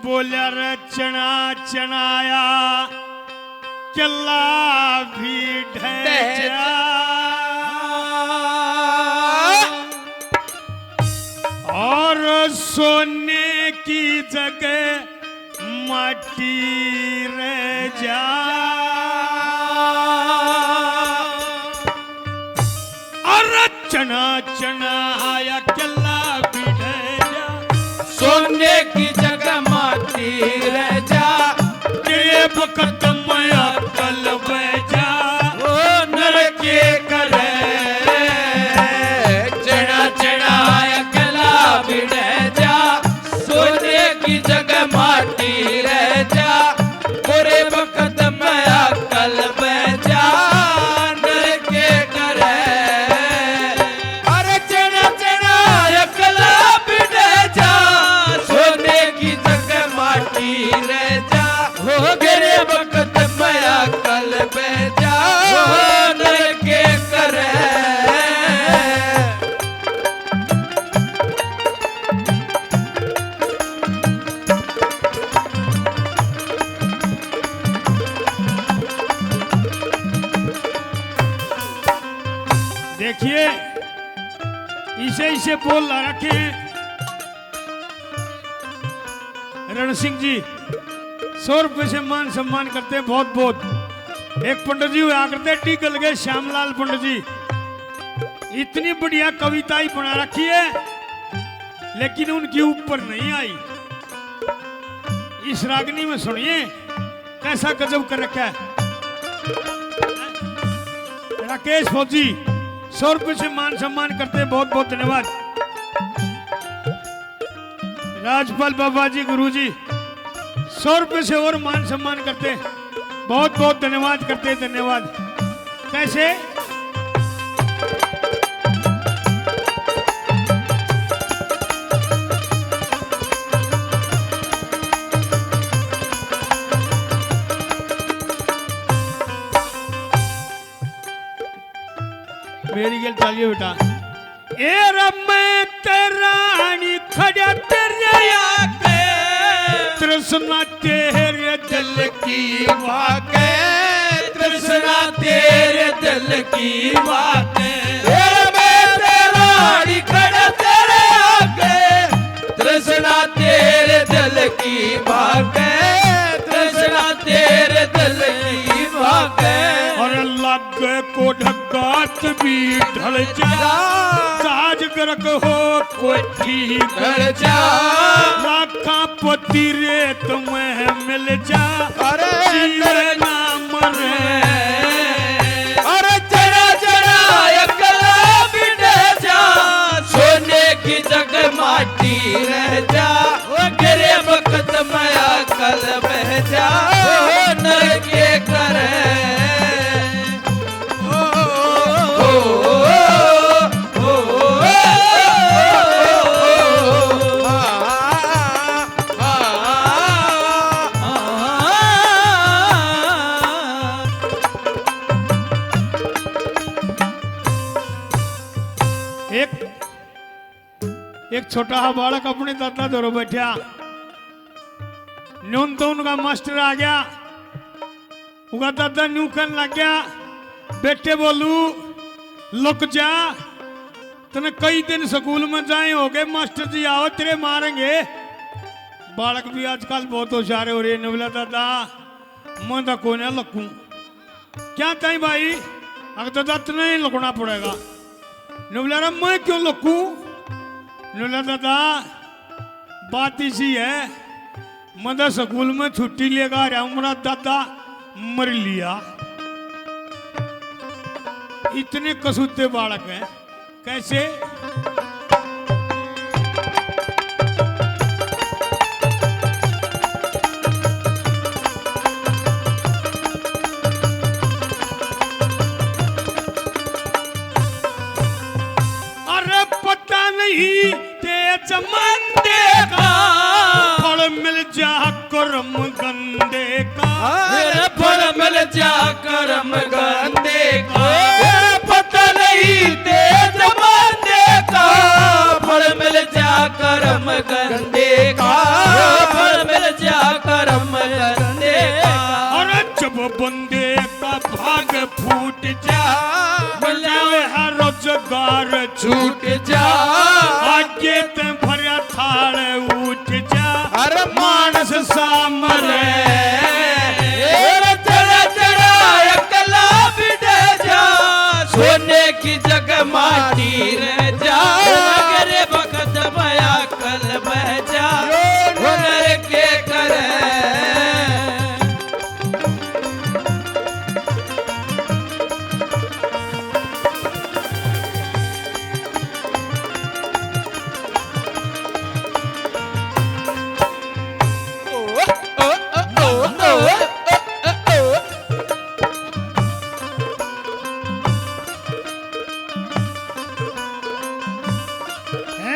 बोलिया रे चना चनाया चला भी ढह और सोने की जगह माटी रह जा और चना चना आया चला भी ढह जा सोने की जगह माटी रह जा तेरे वक्त मैं कल बह जा ओ नर के करे चढ़ा चढ़ा अकला भी रह जा सोने की जगह माटी रह जा बुरे वक्त मैं अकल बह जा नर के करे अरे चढ़ा चढ़ा अकला भी रह जा सोने की जगह माटी रह जा हो गिरे वक्त मैं कल बह जा नर के करे देखिए इसे इसे बोल ला रखे हैं रण सिंह जी 100 रुपए से मान सम्मान करते हैं बहुत बहुत। एक पंडित जी हुआ करते टीकल गए श्यामलाल पंडित जी, इतनी बढ़िया कविताएं बना रखी है लेकिन उनकी ऊपर नहीं आई। इस रागनी में सुनिए कैसा गजब कर रखा है। राकेश फौजी 100 रुपए से मान सम्मान करते हैं बहुत बहुत धन्यवाद। राजपाल बाबा जी गुरु जी 100 रुपए से और मान सम्मान करते हैं बहुत बहुत धन्यवाद करते हैं धन्यवाद। कैसे मेरी गल चलिए बेटा ए मैं तेरानी खड़ा तेरे आके तृष्णा तेरे दिल की वाके तृष्णा तेरे दिल की वाके मैं तेरा खड़ा तेरे आगे तृष्णा तेरे दिल की वाके तृष्णा तेरे दिल की वाके और लग को ढकात भी ढल जा साज गरक हो कोठी ढल जा लाखा पति रे तुम्हें मिल जा अरे जीवन ना मरे अरे जरा जरा अकला भी रह जा सोने की जगह माटी रह जा वो गिरे वक्त मैं अकल बह जा नर के करे एक छोटा सा बालक अपने दादा दोरो बैठा न्यून तो उनका मास्टर आ गया उनका दादा न्यू करने लग गया बेटे बोलू लुक जा तने कई दिन स्कूल में जाए हो गए मास्टर जी आओ तेरे मारेंगे। बालक भी आजकल बहुत होशियार हो रही है। बोला दादा मैं तो को ना लकूं क्या ताई भाई अगर दादा तने ही लुकना पड़ेगा। बोला मैं क्यों लकूं बोला दादा बात इसी है मैं तो स्कूल में छुट्टी लेकर आ रहा हूं मेरा दादा मर लिया। इतने कसूते बालक हैं कैसे अरे पता नहीं तेज मंदे का फल मिल जा कर्म गंदे का फल मिल जा कर्म गंदे का पता नहीं तेज मंदे का फल मिल जा कर्म गंदे का फल मिल जा पार छूट जा आगे ते भरा थाल उठ जा अरे मानस सामरे सोने की जगह माटी रह जा अरे वक्त बया कल बह जा हुनर के करे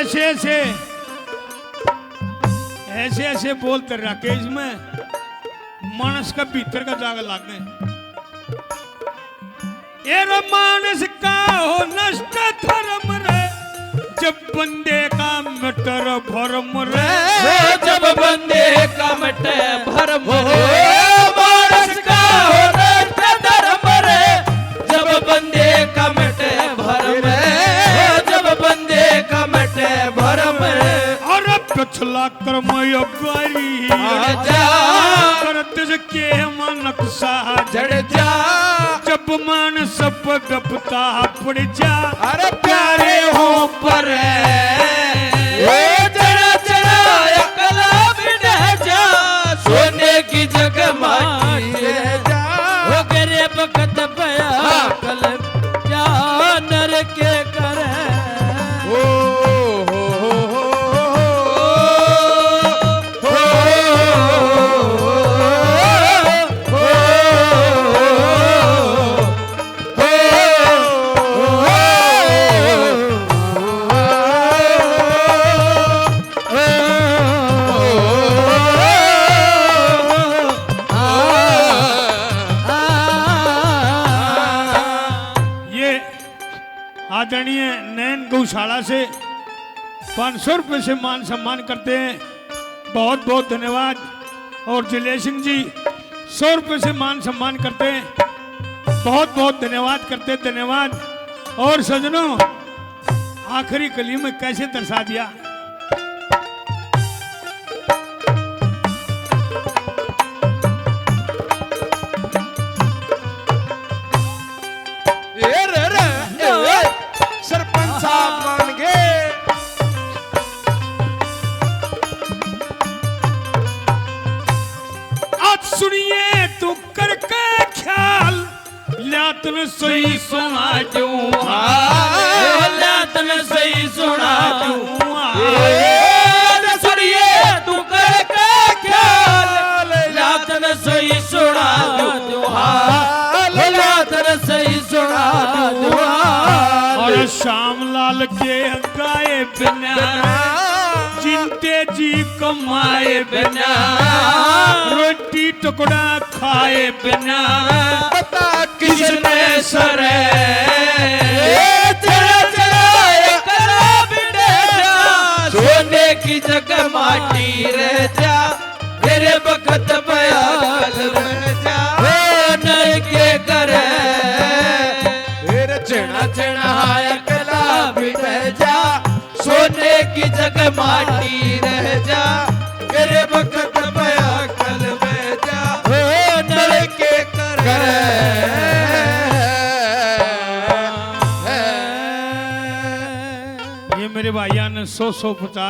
ऐसे ऐसे ऐसे ऐसे बोलते राकेश में मानस का भीतर का जाग लागे ये रो मानस का हो नष्ट धर्म रे जब बंदे का मटर भरम रे जब बंदे का मटे भरम मानस का हो नष्ट धर्म रे जब बंदे का मटे भरम जब बंदे का मटे भरम और पिछला कर्म योगारी जा करते के नक्शा जड़ जा जब मान सब गपता पड़ जा अरे प्यारे हो पर जरा जरा अकला भी रह जा सोने की जगह माटी रह जा हो गरे वक्त बया कल जा नर के करे आदरणीय नैन गौशाला से 500 रुपये से मान सम्मान करते हैं। बहुत बहुत धन्यवाद। और जलेश सिंह जी 100 रुपये से मान सम्मान करते हैं। बहुत बहुत धन्यवाद करते हैं। धन्यवाद। और सजनों आखिरी कली में कैसे दर्शा दिया। सरपंच साहब मान गए आज सुनिए तू करके ख्याल लातन सही सुना दूं लातन सही सुना दूं सुनिए तू करके ख्याल लातन सही सुना दूं लातन सही सुना दूं और श्याम लाल के गाए बिना चिंते जी कमाए बिना रोटी टुकड़ा खाए बिना पता किसने सरे तेरा तेरा एकला बिना सोने की जगह माटी रह जा तेरे वक्त बया कल बन जा नर के करे चढ़ा चढ़ा अकला भी रह जा सोने की जगह माटी रह जा मेरे वक्त बया कल बह जा नर के करे ये मेरे भाइयों ने 100-150